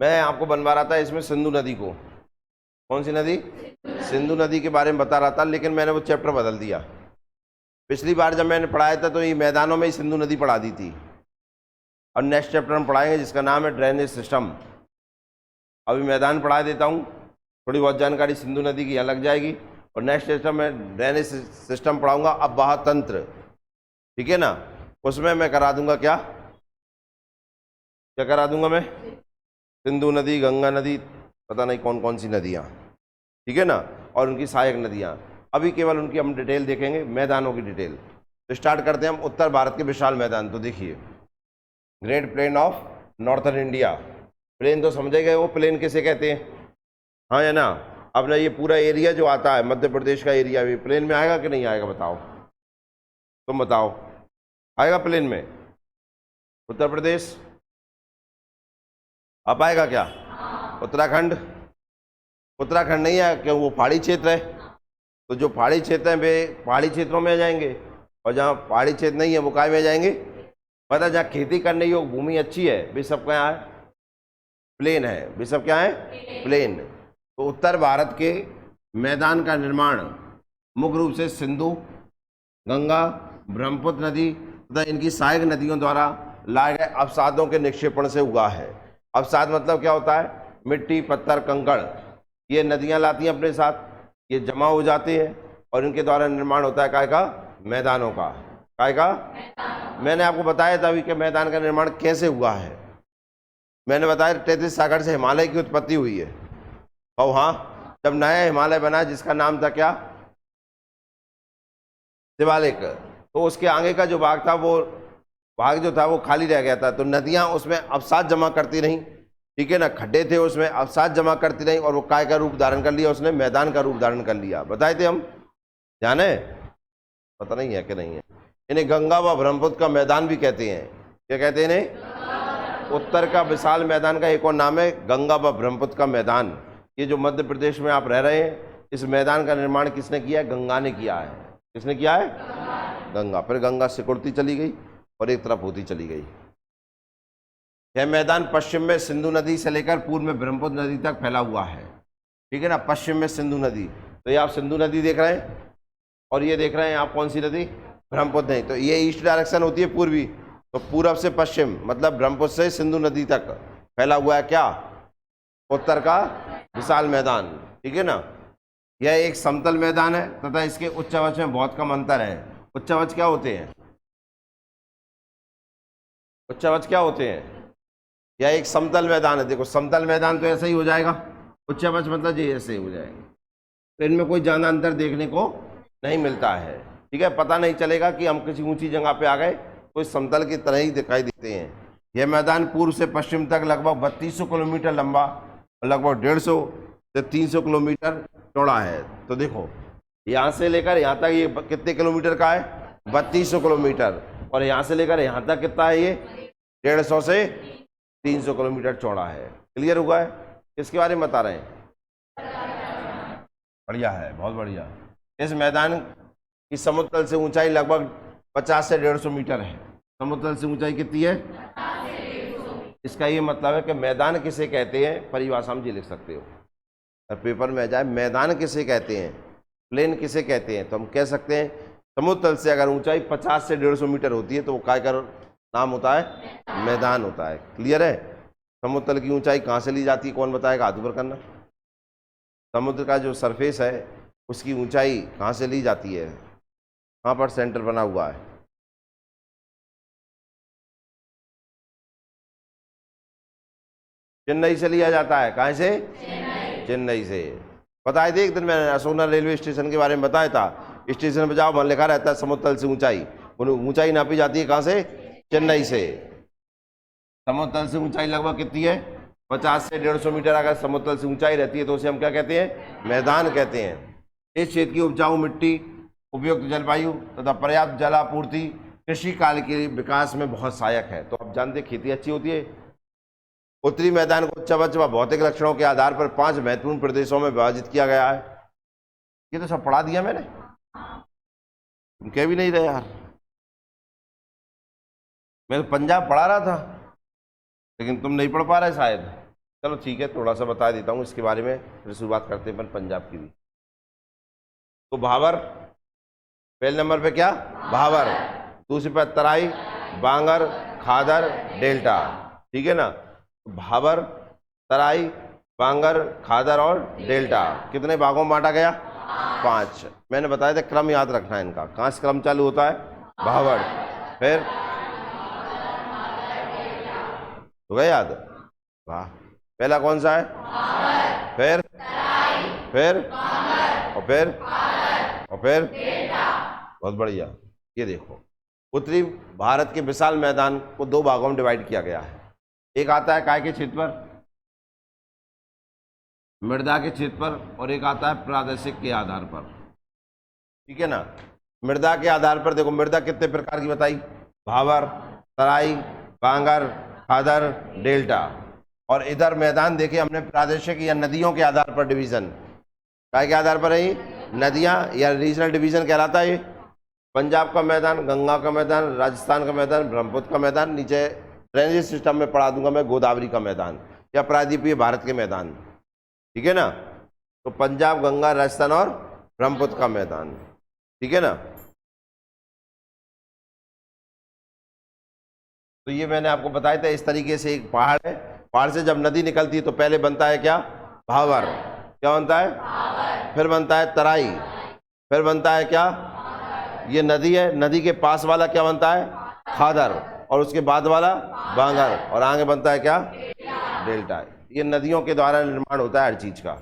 मैं आपको बनवा रहा था इसमें सिंधु नदी को। कौन सी नदी? सिंधु नदी के बारे में बता रहा था, लेकिन मैंने वो चैप्टर बदल दिया। पिछली बार जब मैंने पढ़ाया था तो ये मैदानों में ही सिंधु नदी पढ़ा दी थी, और नेक्स्ट चैप्टर हम पढ़ाएंगे जिसका नाम है ड्रेनेज सिस्टम। अभी मैदान पढ़ा देता हूँ, थोड़ी बहुत जानकारी सिंधु नदी की यहाँ लग जाएगी, और नेक्स्ट चैप्टर में ड्रेनेज सिस्टम पढ़ाऊंगा, अबवाह तंत्र। ठीक है ना? उसमें मैं करा दूंगा क्या करा दूंगा मैं? सिंधु नदी, गंगा नदी, पता नहीं कौन कौन सी नदियाँ, ठीक है ना, और उनकी सहायक नदियाँ। अभी केवल उनकी हम डिटेल देखेंगे, मैदानों की डिटेल। तो स्टार्ट करते हैं हम उत्तर भारत के विशाल मैदान। तो देखिए, great plain of northern India. Plain तो समझे गए, वो प्लेन किसे कहते हैं? हाँ या ना? अपना ये पूरा एरिया जो आता है मध्य प्रदेश का एरिया भी प्लेन में आएगा कि नहीं आएगा? बताओ, तुम बताओ, आएगा प्लेन में? उत्तर प्रदेश अब आएगा क्या? उत्तराखंड? उत्तराखंड नहीं है, क्यों? वो पहाड़ी क्षेत्र है। तो जो पहाड़ी क्षेत्र है वे पहाड़ी क्षेत्रों में आ जाएंगे, और जहाँ पहाड़ी क्षेत्र नहीं है वो काय में आ जाएंगे? पता, जहाँ खेती करने योग्य भूमि अच्छी है वे सब क्या है? प्लेन है। वे सब क्या है? प्लेन। तो उत्तर भारत के मैदान का निर्माण मुख्य रूप से सिंधु, गंगा, ब्रह्मपुत्र नदी तथा इनकी सहायक नदियों द्वारा लाए गए अवसादों के निक्षेपण से हुआ है। अवसाद मतलब क्या होता है? मिट्टी, पत्थर, कंकड़, ये नदियां लाती हैं अपने साथ, ये जमा हो जाते हैं, और इनके द्वारा निर्माण होता है काय का? मैदानों का। काय का? मैंने आपको बताया था अभी कि मैदान का निर्माण कैसे हुआ है। मैंने बताया 33 सागर से हिमालय की उत्पत्ति हुई है। और हाँ, जब नया हिमालय बना जिसका नाम था क्या? शिवालिक, तो उसके आगे का जो भाग था, वो भाग जो था वो खाली रह गया था। तो नदियां उसमें अवसाद जमा करती रहीं, ठीक है ना, खड्डे थे उसमें, अवसाद जमा करती रहीं, और वो काय का रूप धारण कर लिया, उसने मैदान का रूप धारण कर लिया। बताए थे हम, जाने? पता नहीं है कि नहीं है। इन्हें गंगा व ब्रह्मपुत्र का मैदान भी कहते हैं। क्या कहते हैं इन्हें? उत्तर का विशाल मैदान का एक और नाम है गंगा व ब्रह्मपुत्र का मैदान। ये जो मध्य प्रदेश में आप रह रहे हैं, इस मैदान का निर्माण किसने किया है? गंगा ने किया है। किसने किया है? गंगा। फिर गंगा सिकुड़ती चली गई और एक तरफ होती चली गई। यह मैदान पश्चिम में सिंधु नदी से लेकर पूर्व में ब्रह्मपुत्र नदी तक फैला हुआ है। ठीक है ना? पश्चिम में सिंधु नदी, तो ये आप सिंधु नदी देख रहे हैं, और ये देख रहे हैं आप कौन सी नदी? ब्रह्मपुत्र नहीं। तो ये ईस्ट डायरेक्शन होती है, पूर्वी, तो पूरब से पश्चिम मतलब ब्रह्मपुत्र से सिंधु नदी तक फैला हुआ है क्या? उत्तर का विशाल मैदान। ठीक है ना? यह एक समतल मैदान है तथा इसके उच्चावच में बहुत कम अंतर है। उच्चावच क्या होते हैं? उच्चावच क्या होते हैं? यह एक समतल मैदान है। देखो, समतल मैदान तो ऐसा ही हो जाएगा, उच्चावच मतलब ये ऐसे ही हो जाएगा। तो इनमें कोई ज़्यादा अंतर देखने को नहीं मिलता है। ठीक है? पता नहीं चलेगा कि हम किसी ऊंची जगह पे आ गए, कोई समतल की तरह ही दिखाई देते हैं। यह मैदान पूर्व से पश्चिम तक लगभग 3200 किलोमीटर लंबा और लगभग 150 से 300 किलोमीटर चौड़ा है। तो देखो, यहाँ से लेकर यहाँ तक ये कितने किलोमीटर का है? 3200 किलोमीटर। और यहाँ से लेकर यहाँ तक कितना है? ये 150 से 300 किलोमीटर चौड़ा है। क्लियर हुआ है? किसके बारे में बता रहे हैं? बढ़िया है, बहुत बढ़िया। इस मैदान की समुद्र तल से ऊंचाई लगभग 50 से 150 मीटर है। समुद्र तल से ऊंचाई कितनी है? 50 से 150। इसका ये मतलब है कि मैदान किसे कहते हैं, परिभाषा में जी लिख सकते हो, अगर पेपर में आ जाए मैदान किसे कहते हैं, प्लेन किसे कहते हैं, तो हम कह सकते हैं समुद्र तल से अगर ऊंचाई 50 से 150 मीटर होती है तो वो काय का नाम होता है? मैदान होता है। क्लियर है? समुद्र तल की ऊंचाई कहाँ से ली जाती है, कौन बताएगा? हाथ ऊपर करना। समुद्र का जो सरफेस है उसकी ऊंचाई कहाँ से ली जाती है? कहाँ पर सेंटर बना हुआ है? चेन्नई से लिया जाता है। कहाँ से? चेन्नई से। बताए थे एक दिन मैंने असोना रेलवे स्टेशन के बारे में बताया था। स्टेशन पर जाओ, वहाँ लिखा रहता है समुद्र तल से ऊंचाई। ऊंचाई नापी जाती है कहाँ से? चेन्नई से। समुद्र तल से ऊंचाई लगभग कितनी है? 50 से 150 मीटर। अगर समुद्र तल से ऊंचाई रहती है तो उसे हम क्या कहते हैं? मैदान कहते हैं। इस क्षेत्र की उपजाऊ मिट्टी, उपयुक्त जलवायु तथा पर्याप्त जलापूर्ति कृषि कार्य के विकास में बहुत सहायक है। तो आप जानते हैं खेती अच्छी होती है। उत्तरी मैदान को उच्चावच व भौतिक लक्षणों के आधार पर 5 महत्वपूर्ण प्रदेशों में विभाजित किया गया है। ये तो सब पढ़ा दिया मैंने, तुम कह भी नहीं रहे यार। मैं तो पंजाब पढ़ा रहा था, लेकिन तुम नहीं पढ़ पा रहे शायद। चलो ठीक है, थोड़ा सा बता देता हूँ इसके बारे में, फिर शुरुआत करते हैं अपन पंजाब की भी। तो भाबर पहले नंबर पे क्या, भाबर, दूसरे पे तराई, बांगर, खादर, डेल्टा, ठीक है ना। भाबर, तराई, बांगर, खादर और डेल्टा कितने भागों में बांटा गया, 5। मैंने बताया था क्रम याद रखना है इनका, कहाँ से क्रम चालू होता है, भाबर, फिर हो गया याद, वाह। पहला कौन सा है, फिर और फिर बहुत बढ़िया। ये देखो, उत्तरी भारत के विशाल मैदान को 2 भागों में डिवाइड किया गया है। एक आता है काय के क्षेत्र पर, मृदा के क्षेत्र पर, और एक आता है प्रादेशिक के आधार पर, ठीक है ना। मृदा के आधार पर देखो, मृदा कितने प्रकार की बताई, भाबर, तराई, बांगर, खादर, डेल्टा। और इधर मैदान देखे हमने प्रादेशिक या नदियों के आधार पर डिवीजन, काय के आधार पर है ये, नदियां या रीजनल डिवीजन कहलाता है ये। पंजाब का मैदान, गंगा का मैदान, राजस्थान का मैदान, ब्रह्मपुत्र का मैदान, नीचे ड्रेनेज सिस्टम में पढ़ा दूंगा मैं, गोदावरी का मैदान या प्रायद्वीपीय भारत के मैदान, ठीक है ना। तो पंजाब, गंगा, राजस्थान और ब्रह्मपुत्र का मैदान, ठीक है ना। तो ये मैंने आपको बताया था, इस तरीके से एक पहाड़ है, पहाड़ से जब नदी निकलती है तो पहले बनता है क्या, भाबर, क्या बनता है, फिर बनता है तराई, फिर बनता है क्या, ये नदी है, नदी के पास वाला क्या बनता है, खादर, और उसके बाद वाला बांगर, और आगे बनता है क्या, डेल्टा। ये नदियों के द्वारा निर्माण होता है हर चीज का।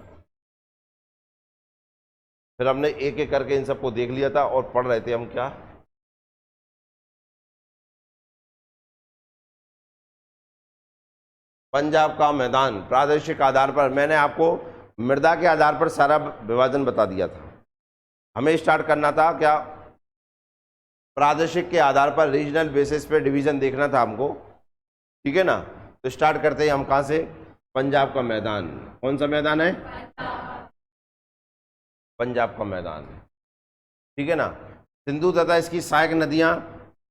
फिर हमने एक एक करके इन सबको देख लिया था और पढ़ रहे थे हम क्या, पंजाब का मैदान प्रादेशिक आधार पर। मैंने आपको मृदा के आधार पर सारा विभाजन बता दिया था, हमें स्टार्ट करना था क्या, प्रादेशिक के आधार पर, रीजनल बेसिस पे डिवीजन देखना था हमको, ठीक है ना। तो स्टार्ट करते हैं हम कहां से, पंजाब का मैदान। कौन सा मैदान है, पंजाब का मैदान, ठीक है ना। सिंधु तथा इसकी सहायक नदियां,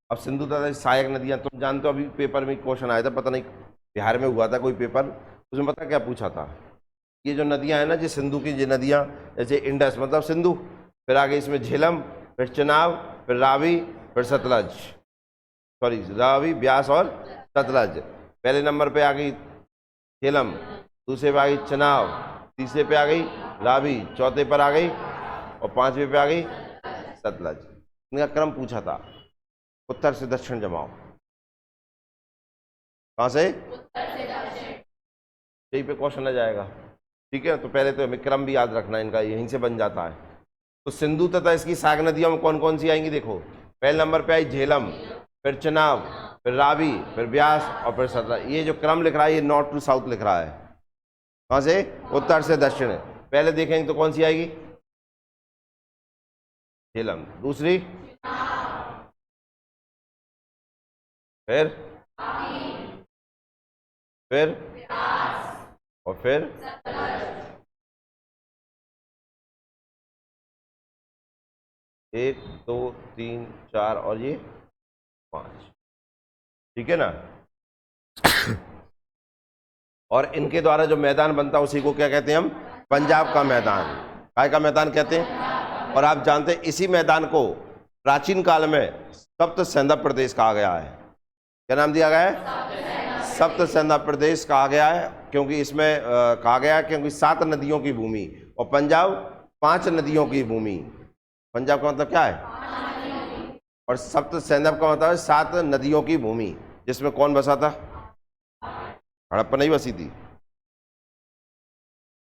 अब सिंधु तथा सहायक नदियां तुम जानते हो, अभी पेपर में क्वेश्चन आया था, पता नहीं बिहार में हुआ था कोई पेपर, उसमें पता क्या पूछा था, ये जो नदियां हैं ना, जो सिंधु की जो नदियां, जैसे इंडस मतलब सिंधु, फिर आगे इसमें झेलम, फिर चेनाब, फिर रावी, फिर सतलज, सॉरी रावी, ब्यास और सतलज। पहले नंबर पे आ गई झेलम, दूसरे पे आ गई चेनाब, तीसरे पे आ गई रावी, चौथे पर आ गई और 5वें पे आ गई सतलज। इनका क्रम पूछा था, उत्तर से दक्षिण जमाओ, कहां से, यही पे क्वेश्चन आ जाएगा, ठीक है। तो पहले तो हमें क्रम भी याद रखना है इनका, यहीं से बन जाता है। तो सिंधु तथा इसकी सहायक नदियों में कौन कौन सी आएंगी, देखो पहले नंबर पे आई झेलम, फिर चेनाब, फिर रावी, फिर ब्यास और फिर सतलज। ये जो क्रम लिख रहा है ये नॉर्थ टू साउथ लिख रहा है, कहां से, उत्तर से दक्षिण। पहले देखेंगे तो कौन सी आएगी, झेलम, दूसरी, फिर और फिर 1 2 3 4 और ये 5, ठीक है ना। और इनके द्वारा जो मैदान बनता है उसी को क्या कहते हैं हम, पंजाब का मैदान, काय का मैदान कहते हैं। और आप जानते हैं इसी मैदान को प्राचीन काल में सप्त सेंधा प्रदेश कहा गया है। क्या नाम दिया गया है, सप्त सेंधा प्रदेश कहा गया है, क्योंकि इसमें कहा गया है क्योंकि 7 नदियों की भूमि, और पंजाब 5 नदियों की भूमि। पंजाब का मतलब क्या है, और सप्त सेंधा का मतलब है 7 नदियों की भूमि, जिसमें कौन बसा था, हड़प्पा नहीं बसी थी,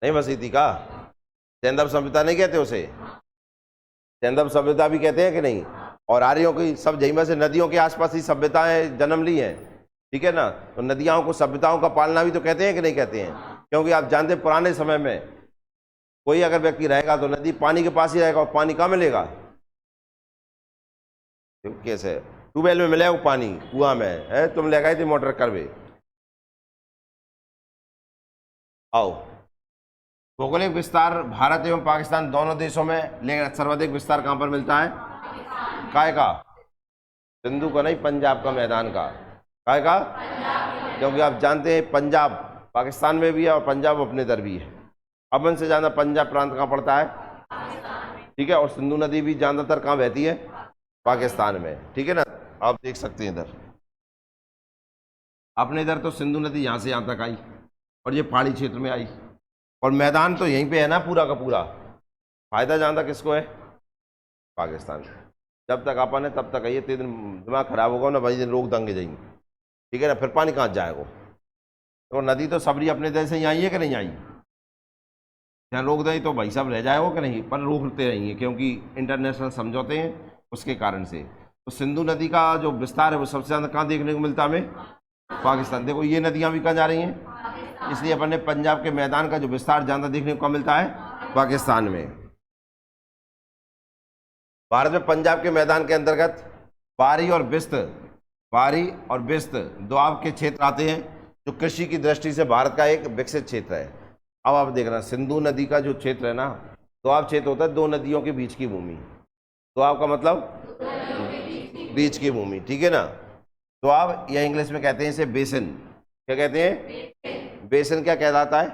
नहीं बसी थी का, सेंधव सभ्यता नहीं कहते उसे, सेंधव सभ्यता भी कहते हैं कि नहीं। और आर्यों की सब जहीं से नदियों के आसपास ही सभ्यताएं जन्म ली हैं, ठीक है ना। तो नदियों को, सभ्यताओं का पालना भी तो कहते हैं कि नहीं कहते हैं, क्योंकि आप जानते हैं पुराने समय में कोई अगर व्यक्ति रहेगा तो नदी पानी के पास ही रहेगा, और पानी कहाँ मिलेगा, कैसे, ट्यूबवेल में मिलेगा पानी, कुआं में है, तुम ले गए थे मोटर करवे। आओ, भौगोलिक विस्तार भारत एवं पाकिस्तान दोनों देशों में, लेकिन सर्वाधिक विस्तार कहां पर मिलता है, काय का, सिंधु का नहीं, पंजाब का मैदान का, काय का, क्योंकि आप जानते हैं पंजाब पाकिस्तान में भी है और पंजाब अपने इधर भी है। अमन से ज़्यादा पंजाब प्रांत कहाँ पड़ता है? ठीक है, और सिंधु नदी भी ज़्यादातर कहाँ बहती है? पाकिस्तान में। ठीक है ना, आप देख सकते हैं इधर अपने इधर तो सिंधु नदी यहाँ से यहाँ तक आई और ये पहाड़ी क्षेत्र में आई, और मैदान तो यहीं पे है ना पूरा का पूरा। फायदा ज़्यादा किसको है? पाकिस्तान। जब तक अपन है तब तक है, ये 3 दिन दिमाग खराब होगा ना भाई, दिन रोक दंगे जाएंगे। ठीक है ना, फिर पानी कहाँ जाएगा? तो नदी तो सबरी अपने देश से ही आई है कि नहीं आई? यहाँ रोक दें तो भाई साहब रह जाएगा कि नहीं, पर रोकते रहेंगे क्योंकि इंटरनेशनल समझौते हैं उसके कारण से। तो सिंधु नदी का जो विस्तार है वो सबसे ज़्यादा कहाँ देखने को मिलता है हमें? पाकिस्तान। देखो ये नदियाँ भी कहाँ जा रही हैं, इसलिए अपन ने पंजाब के मैदान का जो विस्तार ज़्यादा देखने को मिलता है पाकिस्तान में। भारत में पंजाब के मैदान के अंतर्गत बारी और बिस्त दोआब के क्षेत्र आते हैं, जो कृषि की दृष्टि से भारत का एक विकसित क्षेत्र है। अब आप देख रहे हैं सिंधु नदी का जो क्षेत्र है ना, दोआब क्षेत्र होता है 2 नदियों के बीच की भूमि। दोआब का मतलब बीच की भूमि। ठीक है ना, दोआब या इंग्लिश में कहते हैं इसे बेसिन। क्या कहते हैं? बेसिन क्या कहलाता है?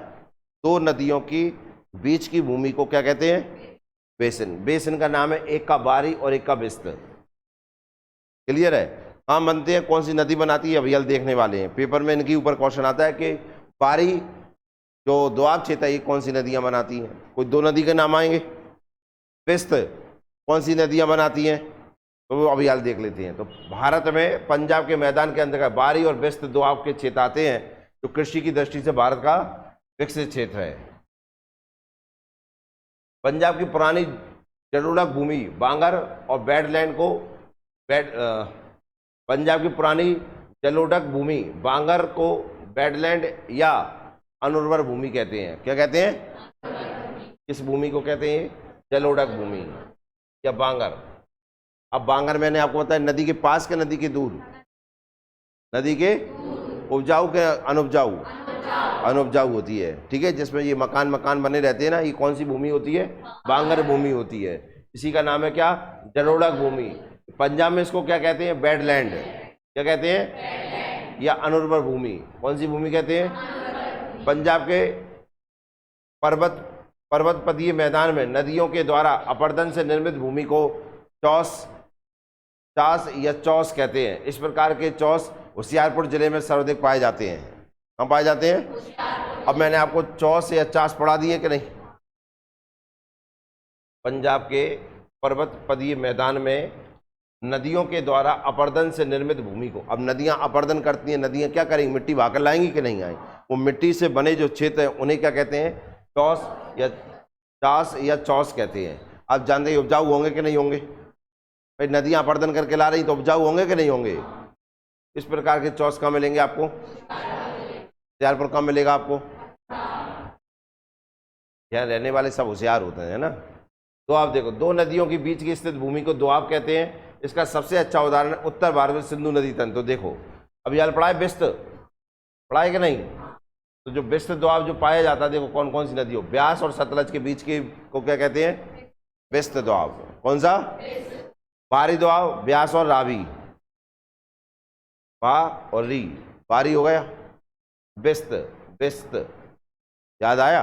2 नदियों की बीच की भूमि को क्या कहते हैं? बेसिन। बेसिन का नाम है, एक का बारी और एक का बिस्त। क्लियर है? कहाँ बनते हैं, कौन सी नदी बनाती है, अभी हल देखने वाले हैं। पेपर में इनके ऊपर क्वेश्चन आता है कि बारी जो दोआब क्षेत्र है ये कौन सी नदियां बनाती हैं, कोई 2 नदी के नाम आएंगे। बिस्त कौन सी नदियां बनाती हैं, तो वो अभी हाल देख लेते हैं। तो भारत में पंजाब के मैदान के अंतर्गत बारी और बिस्त दोआब के क्षेत्र आते हैं, जो कृषि की दृष्टि से भारत का विकसित क्षेत्र है। पंजाब की पुरानी जलोढ़ भूमि बांगर और बेडलैंड को पंजाब की पुरानी जलोढ़ भूमि बांगर को बेडलैंड या अनुर्वर भूमि कहते हैं। क्या कहते हैं? किस भूमि को कहते हैं? जलोढ़ भूमि या बांगर। अब बांगर मैंने आपको बताया नदी के पास के नदी के दूर, नदी के उपजाऊ के अनुपजाऊ होती है। ठीक है, जिसमें ये मकान बने रहते हैं ना, ये कौन सी भूमि होती है? बांगर भूमि होती है। इसी का नाम है क्या? जलोढ़ भूमि। पंजाब में इसको क्या कहते हैं? बेडलैंड। क्या कहते हैं? या अनुर्वर भूमि। कौन सी भूमि कहते हैं? पंजाब के पर्वतपदीय मैदान में नदियों के द्वारा अपरदन से निर्मित भूमि को चास या चौस कहते हैं। इस प्रकार के चौस होशियारपुर जिले में सर्वाधिक पाए जाते हैं। कहाँ पाए जाते हैं? अब मैंने आपको चौस या चास पढ़ा दिए कि नहीं? पंजाब के पर्वतपदीय मैदान में नदियों के द्वारा अपरदन से निर्मित भूमि को, अब नदियां अपरदन करती हैं, नदियां क्या करेंगी? मिट्टी बहाकर लाएंगी कि नहीं आएंगी? वो मिट्टी से बने जो क्षेत्र है उन्हें क्या कहते हैं? चौस या चास या चौस कहते हैं। आप जानते हैं उपजाऊ होंगे कि नहीं होंगे? भाई नदियां अपरदन करके ला रही तो उपजाऊ होंगे कि नहीं होंगे? इस प्रकार के चौस कहाँ मिलेंगे आपको? होशियारपुर कहाँ मिलेगा आपको? यहाँ रहने वाले सब होशियार होते हैं ना। तो आप देखो 2 नदियों के बीच की स्थित भूमि को दोआब कहते हैं। इसका सबसे अच्छा उदाहरण उत्तर भारत में सिंधु नदी तंत्र। तो देखो अभी हाल पढ़ा है बिस्त, पढ़ा है कि नहीं? तो जो बिस्त दोआब जो पाया जाता है, देखो कौन कौन सी नदी हो, ब्यास और सतलज के बीच के को क्या कहते हैं? बिस्त दोआब। कौन सा? बारी दोआब, ब्यास और रावी, बा और री, बारी हो गया। बिस्त याद आया?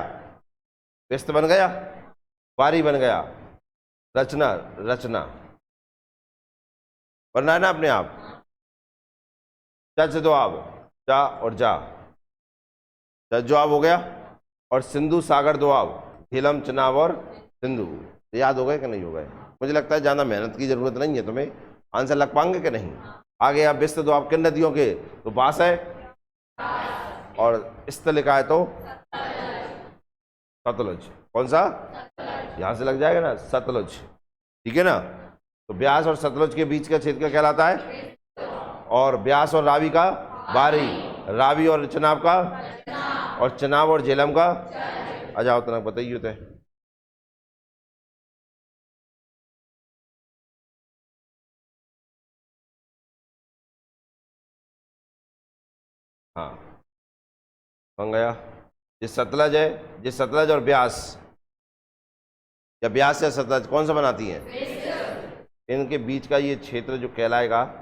बिस्त बन गया, बारी बन गया, रचना बनना है ना अपने आप। चच दोआब, चा और जा, चच दोआब हो गया। और सिंधु सागर दोआब, झेलम, चनाब और सिंधु। याद हो गए कि नहीं हो गए? मुझे लगता है ज़्यादा मेहनत की जरूरत नहीं है तुम्हें, आंसर लग पाएंगे कि नहीं? आगे आप बिस्त दोआब किन नदियों के? तो बास है और इस्त लिखा है तो सतलुज। कौन सा? यहां से लग जाएगा ना, सतलुज। ठीक है ना, तो ब्यास और सतलुज के बीच का क्षेत्र क्या कहलाता है? और ब्यास और रावी का बारी, रावी और चनाब का, और चनाब और झेलम का आ जाओ तनक बताइए होते हैं। हाँ बन गया। जिस सतलज है, जिस सतलज और ब्यास, या ब्यास या सतलज कौन सा बनाती हैं? इनके बीच का ये क्षेत्र जो कहलाएगा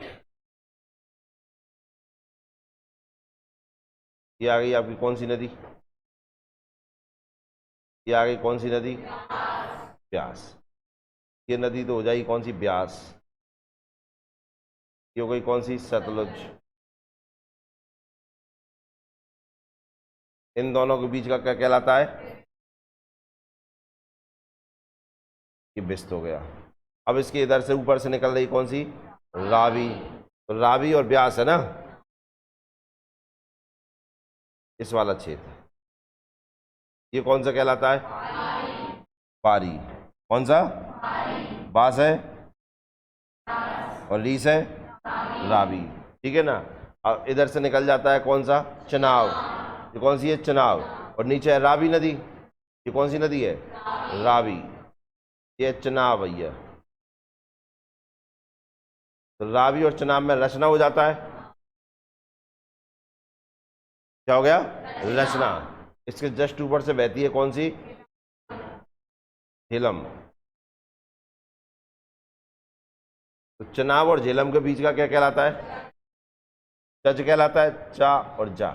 ये आ गई आपकी कौन सी नदी? ये आ गई कौन सी नदी? ब्यास। ये नदी तो हो जाएगी कौन सी? ब्यास। ये हो गई कौन सी? सतलुज। इन दोनों के बीच का क्या कहलाता है? ये बिस्त हो गया। अब इसके इधर से ऊपर से निकल रही कौन सी? रावी। तो रावी और ब्यास है ना, इस वाला क्षेत्र, ये कौन सा कहलाता है? पारी। कौन सा? बास है और रीस है रावी। ठीक है ना। अब इधर से निकल जाता है कौन सा? चनाव। ये कौन सी है? चनाव। और नीचे है रावी नदी। ये कौन सी नदी है? रावी। ये चनाव भैया। तो रावी और चनाव में रचना हो जाता है। क्या हो गया? रचना। इसके जस्ट ऊपर से बहती है कौन सी? झेलम। तो चनाव और झेलम के बीच का क्या कहलाता है? चज कहलाता है। चा और जा।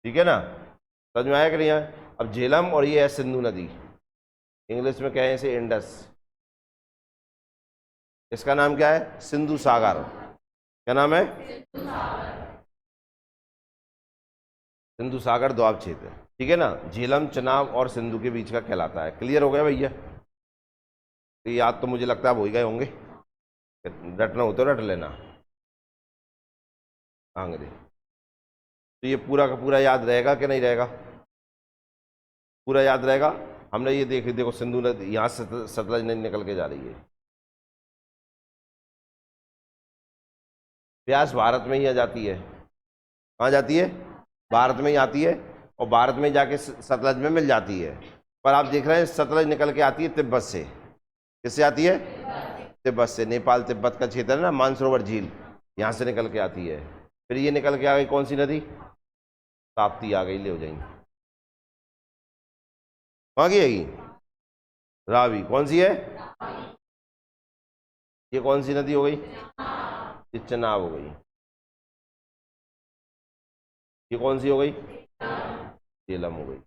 ठीक है ना, समझ में आया कि नहीं आया? अब झेलम और ये है सिंधु नदी, इंग्लिश में कहें इसे इंडस। इसका नाम क्या है? सिंधु सागर। क्या नाम है? सिंधु सागर दोआब क्षेत्र। ठीक है ना। झेलम, चनाब और सिंधु के बीच का कहलाता है। क्लियर हो गया भैया? तो याद तो मुझे लगता है हो ही गए होंगे। रटना हो तो रट लेना। आंगरे। तो ये पूरा का पूरा याद रहेगा कि नहीं रहेगा? पूरा याद रहेगा। हमने ये देखो सिंधु नदी यहाँ से सतलज नदी निकल के जा रही है। ब्यास भारत में ही आ जाती है। कहाँ जाती है? भारत में ही आती है, और भारत में जाके सतलज में मिल जाती है। पर आप देख रहे हैं सतलज निकल के आती है तिब्बत से। किससे आती है? तिब्बत से। नेपाल तिब्बत का क्षेत्र है ना, मानसरोवर झील, यहाँ से निकल के आती है। फिर ये निकल के आ गई कौन सी नदी? ताप्ती आ गई। ले हो जाएंगी। कहाँ की आएगी? रावी। कौन सी है? ये कौन सी नदी हो गई? ये चनाब हो गई। ये कौन सी हो गई? झेलम हो गई।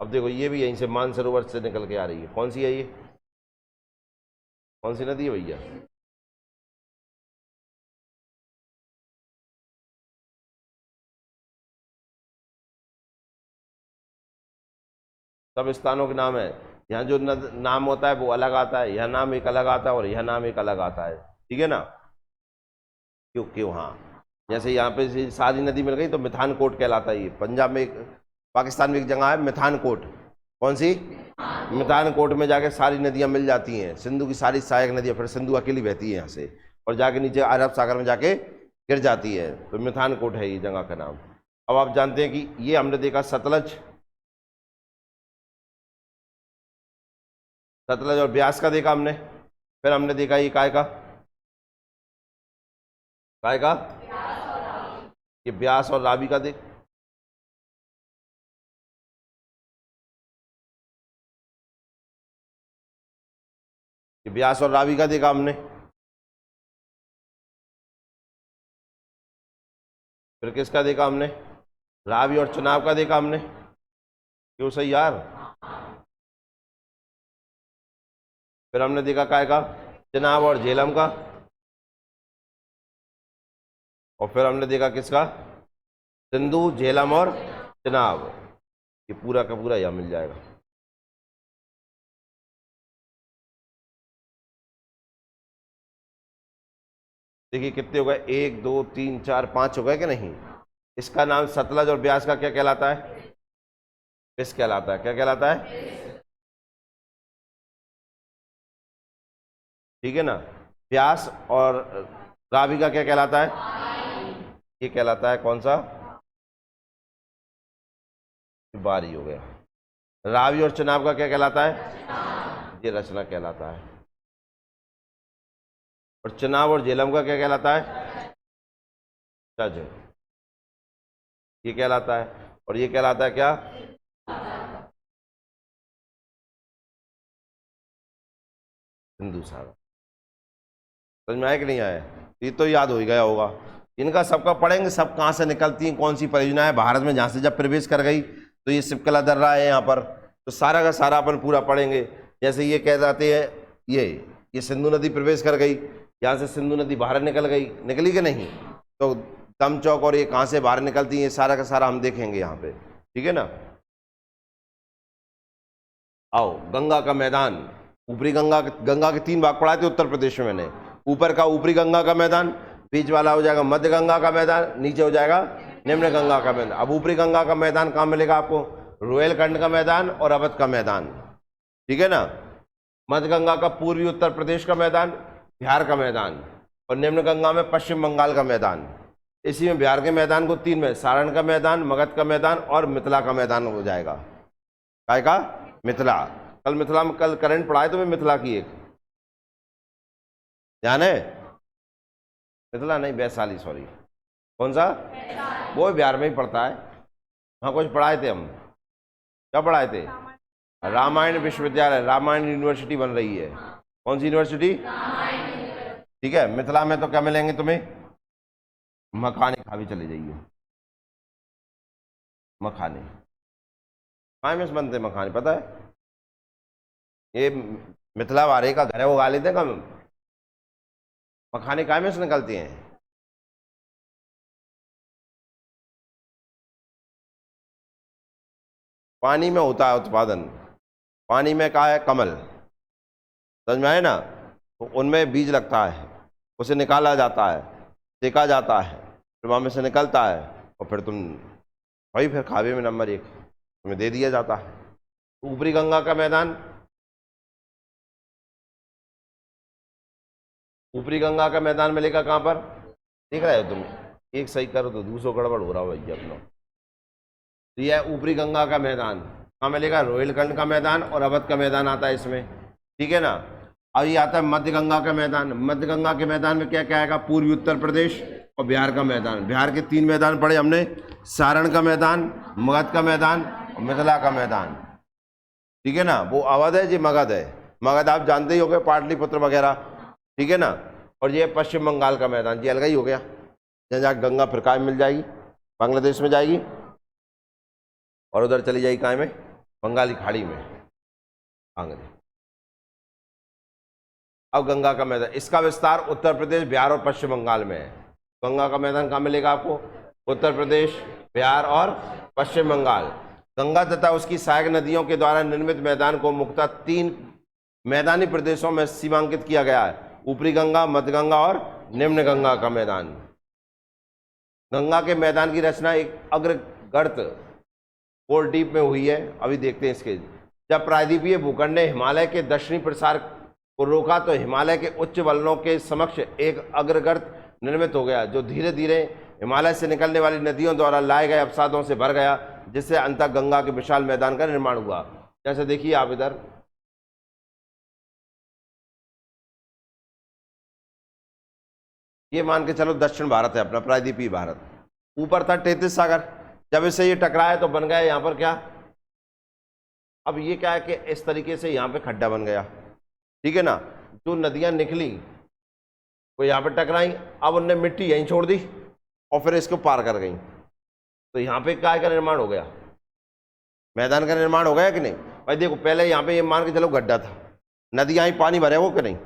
अब देखो ये भी यहीं से मानसरोवर से निकल के आ रही है। कौन सी है ये? कौन सी नदी है भैया? सब स्थानों के नाम है। यहाँ जो नाम होता है वो अलग आता है, यह नाम एक अलग आता है और यह नाम एक अलग आता है। ठीक है ना। क्यों क्यों? हाँ, जैसे यहाँ पे से सारी नदी मिल गई तो मिठानकोट कहलाता है। ये पंजाब में एक, पाकिस्तान में एक जगह है मिठानकोट। कौन सी? मिठानकोट में जाके सारी नदियाँ मिल जाती हैं, सिंधु की सारी सहायक नदियाँ। फिर सिंधु अकेली बहती है यहाँ से और जाके नीचे अरब सागर में जाके गिर जाती है। तो मिठानकोट है ये जगह का नाम। अब आप जानते हैं कि ये हमने देखा सतलज, सतलज और ब्यास का देखा हमने। फिर हमने देखा ये काय का? काय का? ये ब्यास और रावी का देख। ये ब्यास और रावी का देखा हमने। फिर किसका देखा हमने? रावी और चुनाव का देखा हमने। क्यों सही यार? फिर हमने देखा काय का? चनाब और झेलम का। और फिर हमने देखा किसका? सिंधु, झेलम और चनाब। ये पूरा का पूरा यहां मिल जाएगा। देखिए कितने हो गए? 1 2 3 4 5 हो गए कि नहीं? इसका नाम सतलज और ब्यास का क्या कहलाता है? बिस कहलाता है। क्या कहलाता है? ठीक है ना। ब्यास और रावी का क्या कहलाता है? ये कहलाता है कौन सा? बारी हो गया। रावी और चनाब का क्या कहलाता है? ये रचना कहलाता है। और चनाब और झेलम का क्या कहलाता है? चज। ये कहलाता है। और ये कहलाता है क्या? सिंधु सागर। समझ में आया कि नहीं आया? ये तो याद हो ही गया होगा। इनका सबका पढ़ेंगे, सब कहाँ से निकलती हैं, कौन सी परियोजना है भारत में जहाँ से जब प्रवेश कर गई। तो ये शिपकला दर्रा है यहाँ पर, तो सारा का सारा अपन पूरा पढ़ेंगे। जैसे ये कह जाते हैं ये सिंधु नदी प्रवेश कर गई, यहाँ से सिंधु नदी बाहर निकल गई, निकली कि नहीं, तो दम चौक और ये कहाँ से बाहर निकलती है, ये सारा का सारा हम देखेंगे यहाँ पे, ठीक है ना। आओ, गंगा का मैदान, ऊपरी गंगा के 3 भाग पढ़ाए थे उत्तर प्रदेश में मैंने। ऊपर का ऊपरी गंगा का मैदान, बीच वाला हो जाएगा मध्य गंगा का मैदान, नीचे हो जाएगा निम्न गंगा का मैदान। अब ऊपरी गंगा का मैदान कहाँ मिलेगा आपको, रोहिलखंड का मैदान और अवध का मैदान, ठीक है ना। मध्य गंगा का पूर्वी उत्तर प्रदेश का मैदान, बिहार का मैदान, और निम्न गंगा में पश्चिम बंगाल का मैदान। इसी में बिहार के मैदान को 3 में, सारण का मैदान, मगध का मैदान और मिथिला का मैदान हो जाएगा। काय का, मिथिला। कल मिथिला में कल करंट पढ़ाए तो मैं मिथिला की एक, ध्यान है, मिथिला नहीं वैशाली, सॉरी, कौन सा, वो बिहार में ही पढ़ता है। हाँ कुछ पढ़ाए थे हम, क्या पढ़ाए थे, रामायण विश्वविद्यालय, रामायण यूनिवर्सिटी बन रही है। कौन सी यूनिवर्सिटी, ठीक है। मिथिला में तो क्या मिलेंगे तुम्हें, मखाने, खा भी चले जाइए, मखाने काय में बनते मखाने, पता है, ये मिथिला वाले का घर है, वो गा लेते हैं कम, मखाने काय में से निकलती हैं, पानी में होता है उत्पादन, पानी में क्या है, कमल, समझ में आए ना। तो उनमें बीज लगता है, उसे निकाला जाता है, सेका जाता है, फिर वहाँ में से निकलता है, और फिर तुम वही फिर खावे में नंबर 1 तुम्हें दे दिया जाता है। ऊपरी गंगा का मैदान, ऊपरी गंगा का मैदान मिलेगा कहाँ पर, देख रहे हो तुम, एक सही करो तो दूसरा गड़बड़ हो रहा हो भैया अपना। तो यह ऊपरी गंगा का मैदान कहाँ मिलेगा, रोहिलखंड का मैदान और अवध का मैदान आता है इसमें, ठीक है ना। अब ये आता है मध्य गंगा का मैदान। मध्य गंगा के मैदान में क्या क्या आएगा, पूर्वी उत्तर प्रदेश और बिहार का मैदान। बिहार के 3 मैदान पढ़े हमने, सारण का मैदान, मगध का मैदान और मिथिला का मैदान, ठीक है ना। वो अवध है, जी मगध है, मगध आप जानते ही होंगे, पाटलिपुत्र वगैरह, ठीक है ना। और ये पश्चिम बंगाल का मैदान, जी अलग ही हो गया, जहाँ गंगा फिर काय मिल जाएगी, बांग्लादेश में जाएगी और उधर चली जाएगी काय में, बंगाली खाड़ी में, बांग्लादेश। अब गंगा का मैदान, इसका विस्तार उत्तर प्रदेश, बिहार और पश्चिम बंगाल में है। गंगा का मैदान कहाँ मिलेगा आपको, उत्तर प्रदेश, बिहार और पश्चिम बंगाल। गंगा तथा उसकी सहायक नदियों के द्वारा निर्मित मैदान को मुख्यतः 3 मैदानी प्रदेशों में सीमांकित किया गया है, ऊपरी गंगा, मध्य गंगा और निम्न गंगा का मैदान। गंगा के मैदान की रचना एक अग्रगर्त कोलडीप में हुई है। अभी देखते हैं इसके, जब प्रायद्वीपीय भूखंड ने हिमालय के दक्षिणी प्रसार को रोका तो हिमालय के उच्च वलयों के समक्ष एक अग्रगर्त निर्मित हो गया, जो धीरे धीरे हिमालय से निकलने वाली नदियों द्वारा लाए गए अवसादों से भर गया, जिससे अंततः गंगा के विशाल मैदान का निर्माण हुआ। जैसे देखिए आप इधर, ये मान के चलो दक्षिण भारत है अपना, प्रायद्वीपीय भारत, ऊपर था 33 सागर, जब इससे ये टकराया तो बन गया यहाँ पर क्या, अब ये क्या है कि इस तरीके से यहाँ पे खड्डा बन गया, ठीक है ना। जो नदियां निकली वो यहाँ पे टकराई, अब उनने मिट्टी यहीं छोड़ दी और फिर इसको पार कर गई, तो यहाँ पे काय का निर्माण हो गया, मैदान का निर्माण हो गया कि नहीं भाई। देखो पहले यहाँ पे ये मान के चलो गड्ढा था, नदी आई, पानी भरे हो कि नहीं,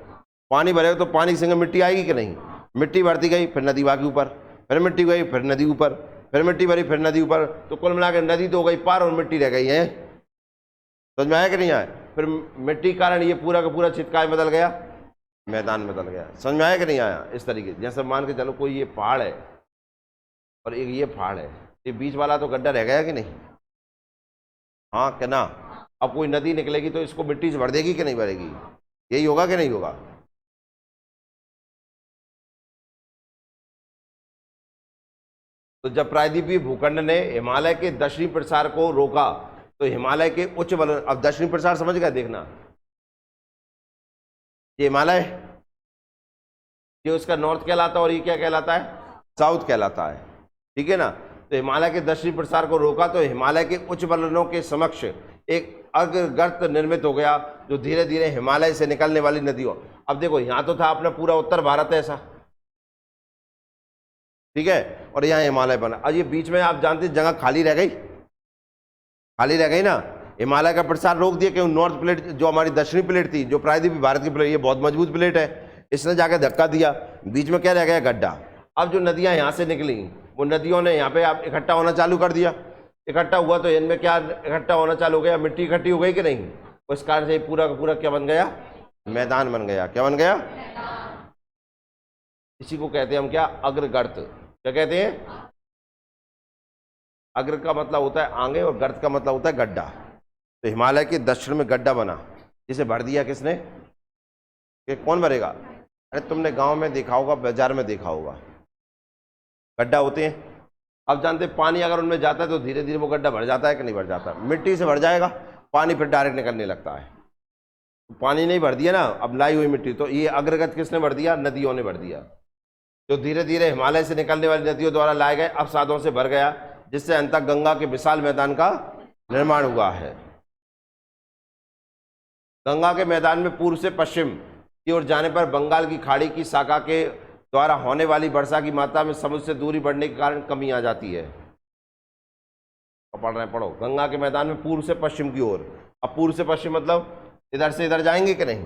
पानी भरे हो तो पानी से मिट्टी आएगी कि नहीं, मिट्टी बढ़ती गई, फिर नदी बाकी ऊपर, फिर मिट्टी गई, फिर नदी ऊपर, फिर मिट्टी भरी, फिर नदी ऊपर, तो कुल मिलाकर नदी तो हो गई पार और मिट्टी रह गई है। समझ में आया कि नहीं आया, फिर मिट्टी कारण ये पूरा का पूरा चित्कार बदल गया, मैदान बदल गया। समझ में आया कि नहीं आया। इस तरीके जैसे मान के चलो कोई ये पहाड़ है और एक ये पहाड़ है, ये बीच वाला तो गड्ढा रह गया कि नहीं, हाँ कि ना। अब कोई नदी निकलेगी तो इसको मिट्टी से भर देगी कि नहीं भरेगी, यही होगा कि नहीं होगा। तो जब प्रायद्वीपीय भूखंड ने हिमालय के दक्षिणी प्रसार को रोका तो हिमालय के उच्च वलन, अब दक्षिणी प्रसार समझ गया, देखना ये हिमालय, ये उसका नॉर्थ कहलाता है और ये क्या कहलाता है, साउथ कहलाता है, ठीक है ना। तो हिमालय के दक्षिणी प्रसार को रोका तो हिमालय के उच्च वलनों के समक्ष एक अग्रगर्त निर्मित हो गया, जो धीरे धीरे हिमालय से निकलने वाली नदियों, अब देखो यहाँ तो था अपना पूरा उत्तर भारत है ऐसा, ठीक है, और यहाँ हिमालय बना। अब ये बीच में आप जानते हैं जगह खाली रह गई, खाली रह गई ना, हिमालय का प्रसार रोक दिया। क्यों? नॉर्थ प्लेट जो हमारी दक्षिणी प्लेट थी, जो प्रायद्वीपीय भारत की प्लेट, ये बहुत मजबूत प्लेट है, इसने जाकर धक्का दिया, बीच में क्या रह गया? गड्ढा। अब जो नदियां यहाँ से निकली, वो नदियों ने यहाँ पे आप इकट्ठा होना चालू कर दिया। इकट्ठा हुआ तो इनमें क्या इकट्ठा होना चालू हो गया? मिट्टी इकट्ठी हो गई कि नहीं? उस कारण से पूरा का पूरा क्या बन गया? मैदान बन गया। क्या बन गया? इसी को कहते हैं हम क्या? अग्रगर्त। क्या कहते हैं? अग्र का मतलब होता है आगे और गर्त का मतलब होता है गड्ढा। तो हिमालय के दक्षिण में गड्ढा बना, जिसे भर दिया किसने? कि कौन भरेगा? अरे तुमने गांव में देखा होगा, बाजार में देखा होगा, गड्ढा होते हैं। अब जानते हैं पानी अगर उनमें जाता है तो धीरे धीरे वो गड्ढा भर जाता है कि नहीं भर जाता? मिट्टी से भर जाएगा, पानी फिर डायरेक्ट निकलने लगता है। पानी नहीं भर दिया ना अब लाई हुई मिट्टी, तो ये अग्रगत किसने भर दिया? नदियों ने भर दिया। जो धीरे धीरे हिमालय से निकलने वाली नदियों द्वारा लाए गए अवसादों से भर गया, जिससे अंततः गंगा के विशाल मैदान का निर्माण हुआ है। गंगा के मैदान में पूर्व से पश्चिम की ओर जाने पर बंगाल की खाड़ी की शाखा के द्वारा होने वाली वर्षा की मात्रा में समुद्र से दूरी बढ़ने के कारण कमी आ जाती है। पढ़ रहे हैं, पढ़ो। गंगा के मैदान में पूर्व से पश्चिम की ओर। अब पूर्व से पश्चिम मतलब इधर से इधर जाएंगे कि नहीं?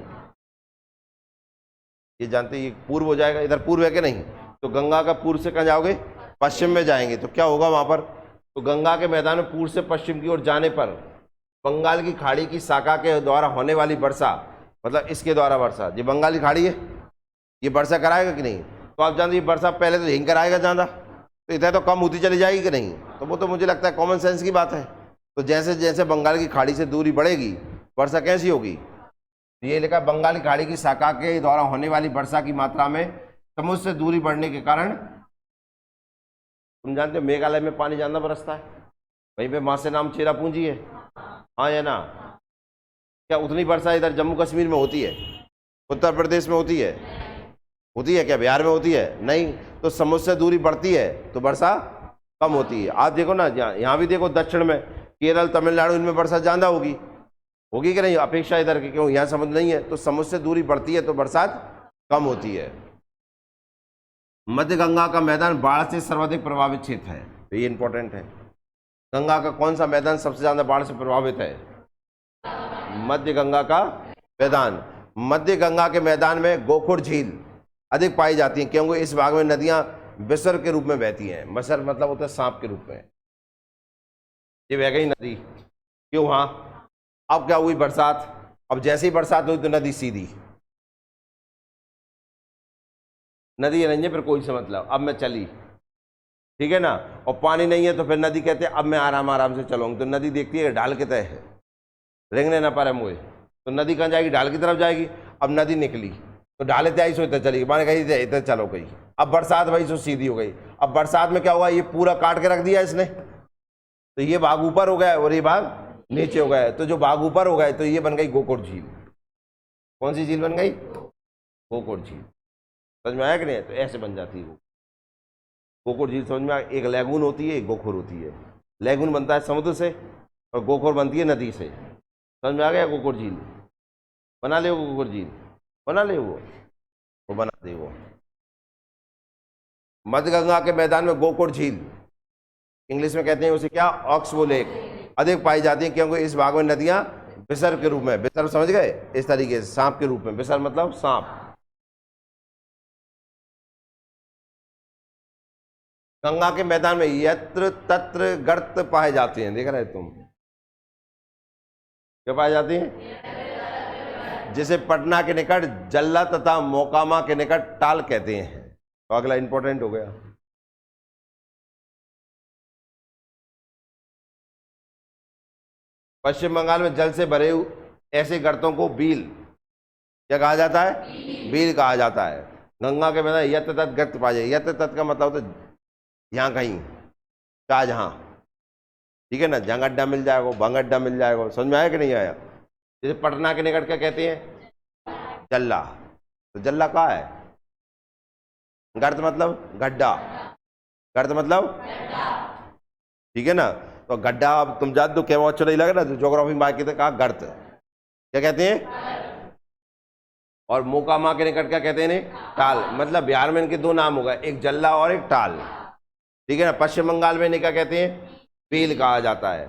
ये जानते ये पूर्व हो जाएगा, इधर पूर्व है कि नहीं? तो गंगा का पूर्व से कहाँ जाओगे? पश्चिम में जाएंगे, तो क्या होगा वहां पर? तो गंगा के मैदान में पूर्व से पश्चिम की ओर जाने पर बंगाल की खाड़ी की शाखा के द्वारा होने वाली वर्षा, मतलब इसके द्वारा वर्षा, ये बंगाली खाड़ी है, ये वर्षा कराएगा कि नहीं? तो आप जानते वर्षा पहले तो यहीं कराएगा ज़्यादा, तो इधर तो कम होती चली जाएगी कि नहीं? तो वो तो मुझे लगता है कॉमन सेंस की बात है। तो जैसे जैसे बंगाल की खाड़ी से दूरी बढ़ेगी, वर्षा कैसी होगी? ये लिखा बंगाल की खाड़ी की शाखा के द्वारा होने वाली वर्षा की मात्रा में समुद्र से दूरी बढ़ने के कारण, तुम जानते हो मेघालय में पानी ज्यादा बरसता है, वहीं पे मासे नाम चेरापूंजी है, हाँ या ना? क्या उतनी वर्षा इधर जम्मू कश्मीर में होती है? उत्तर प्रदेश में होती है? होती है क्या? बिहार में होती है? नहीं। तो समुद्र से दूरी बढ़ती है तो वर्षा कम होती है। आप देखो ना, यहाँ भी देखो दक्षिण में केरल, तमिलनाडु, इनमें वर्षा ज्यादा होगी कि नहीं अपेक्षा इधर की? क्यों? यहाँ समुद्र नहीं है, तो समुद्र से दूरी बढ़ती है तो बरसात कम होती है। मध्य गंगा का मैदान बाढ़ से सर्वाधिक प्रभावित क्षेत्र है, तो ये इंपॉर्टेंट है। गंगा का कौन सा मैदान सबसे ज्यादा बाढ़ से प्रभावित है? मध्य गंगा का मैदान। मध्य गंगा के मैदान में गोखुर झील अधिक पाई जाती है, क्योंकि इस भाग में नदियां विसर के रूप में बहती हैं। विसर मतलब होता है सांप के रूप में। ये बह गई नदी, क्यों? वहां अब क्या हुई? बरसात। अब जैसी बरसात हुई तो नदी सीधी, नदी नहीं है फिर कोई से मतलब, अब मैं चली, ठीक है ना? और पानी नहीं है तो फिर नदी कहते हैं अब मैं आराम आराम से चलूंगी। तो नदी देखती है ढाल के तय है, रेंगने ना पारे मुझे, तो नदी कहाँ जाएगी? ढाल की तरफ जाएगी। अब नदी निकली तो ढाले तय सो इधर चली, माने कहीं इधर चलो गई। अब बरसात भाई सो सीधी हो गई। अब बरसात में क्या हुआ? ये पूरा काट के रख दिया इसने, तो ये भाग ऊपर हो गया और ये भाग नीचे हो गया। तो जो भाग ऊपर हो गए तो ये बन गई गोकुर झील। कौन सी झील बन गई? गोकुर झील। समझ में आया कि नहीं? तो ऐसे बन जाती है गोकुर झील। समझ में आया? एक लैगून होती है, एक गोखुर होती है। लैगून बनता है समुद्र से और गोखुर बनती है नदी से। समझ में आ गया? गोकुर झील बना ले, गोकुर झील बना ले, वो बना दे। वो मध्य गंगा के मैदान में गोकुर झील, इंग्लिश में कहते हैं उसे क्या? ऑक्सबो लेक, अधिक पाई जाती है, क्योंकि इस भाग में नदियां विसर्ग के रूप में, विसर्ग समझ गए? इस तरीके से सांप के रूप में, विसर्ग मतलब सांप। गंगा के मैदान में यत्र तत्र गर्त पाए जाते हैं। देख रहे तुम? क्या पाए जाती हैं? जिसे पटना के निकट जल्ला तथा मोकामा के निकट टाल कहते हैं। तो अगला इंपॉर्टेंट हो गया। पश्चिम बंगाल में जल से भरे ऐसे गर्तों को बील क्या कहा जाता है? बील कहा जाता है। गंगा के मैदान यत्र तत् गर्त पाए जाए। यत्र तत् का मतलब होता है यहाँ कहीं, शाहजहां, ठीक है ना? जहाँ गड्ढा मिल जाएगा, भंगड्ढा मिल जाएगा। समझ में आया कि नहीं आया? जैसे पटना के निकट क्या कहते हैं? जल्ला। तो जल्ला कहाँ है? गर्त मतलब गड्ढा, गर्त मतलब, ठीक है ना? तो गड्ढा अब तुम जानते हो क्या अच्छा नहीं लग रहा? तो ज्योग्राफी में बात की कहा गर्त क्या कहते हैं? और मोकामा के निकट क्या कहते हैं इन्हें? टाल। मतलब बिहार में इनके दो नाम हो गए, एक जल्ला और एक टाल, ठीक है ना। पश्चिम बंगाल में इन्हें क्या कहते हैं? पेल कहा जाता है।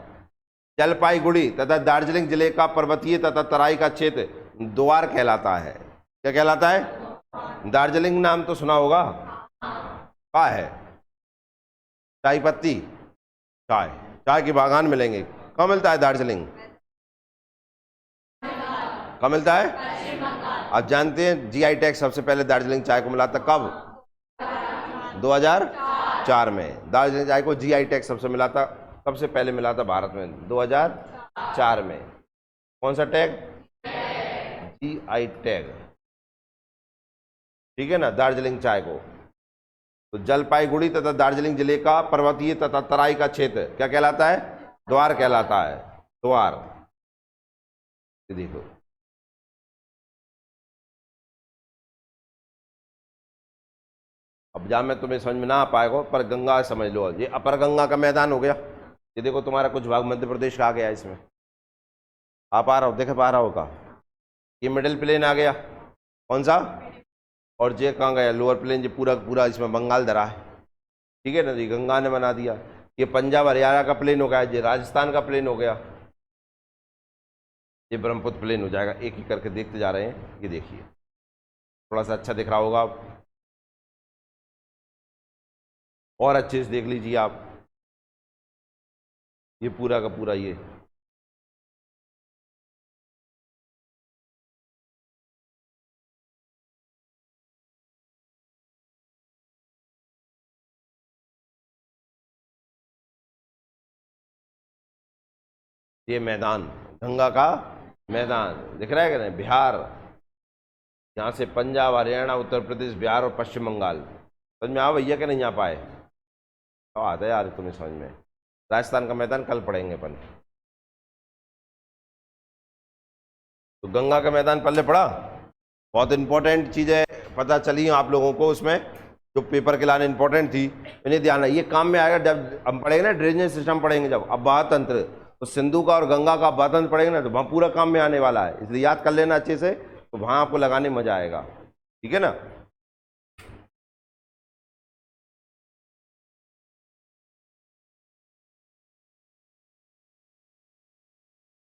जलपाईगुड़ी तथा दार्जिलिंग जिले का पर्वतीय तथा तराई का क्षेत्र द्वार कहलाता है। क्या कहलाता है? दार्जिलिंग नाम तो सुना होगा, क्या है? चाय पत्ती, चाय के बागान मिलेंगे। कहाँ मिलता है दार्जिलिंग? कहाँ मिलता है? आप जानते हैं जीआई टैग सबसे पहले दार्जिलिंग चाय को मिला था कब? 2004 में। दार्जिलिंग चाय को जीआई टैग सबसे मिला था, कब से पहले मिला था भारत में? 2004 में। कौन सा टैग? जीआई टैग, ठीक है ना, दार्जिलिंग चाय को। तो जलपाईगुड़ी तथा दार्जिलिंग जिले का पर्वतीय तथा तराई का क्षेत्र क्या कहलाता है? द्वार कहलाता है। द्वार, ये देखो, अब जहाँ मैं तुम्हें समझ में ना आ पाएगा, पर गंगा समझ लो, ये अपर गंगा का मैदान हो गया। ये देखो तुम्हारा कुछ भाग मध्य प्रदेश का आ गया इसमें, आ पा रहा हो, देख पा रहा होगा। ये मिडिल प्लेन आ गया, कौन सा? और ये कहाँ गया? Lower plain. ये पूरा पूरा इसमें बंगाल धरा है, ठीक है ना। ये गंगा ने बना दिया। ये पंजाब हरियाणा का प्लेन हो गया, ये राजस्थान का प्लेन हो गया, ये ब्रह्मपुत्र प्लेन हो जाएगा। एक एक करके देखते जा रहे हैं। ये देखिए थोड़ा सा अच्छा दिख रहा होगा, और अच्छे से देख लीजिए आप। ये पूरा का पूरा ये मैदान, गंगा का मैदान दिख रहा है कि नहीं? बिहार, यहाँ से पंजाब, हरियाणा, उत्तर प्रदेश, बिहार और पश्चिम बंगाल। समझ में आ भैया कि नहीं आ पाए? तो आता है यार तुम्हें समझ में। राजस्थान का मैदान कल पढ़ेंगे अपन। तो गंगा का मैदान पहले पढ़ा, बहुत इंपॉर्टेंट चीज़ है, पता चली आप लोगों को उसमें, जो पेपर के लाने इंपॉर्टेंट थी। इन्हें ध्यान है, ये काम में आएगा जब हम पढ़ेंगे ना ड्रेनेज सिस्टम पढ़ेंगे, जब अब्बाह तंत्र, तो सिंधु का और गंगा का अब्बाह तंत्र पढ़ेंगे ना, तो वहाँ पूरा काम में आने वाला है। इसलिए याद कर लेना अच्छे से, तो वहाँ आपको लगाने में मजा आएगा, ठीक है ना।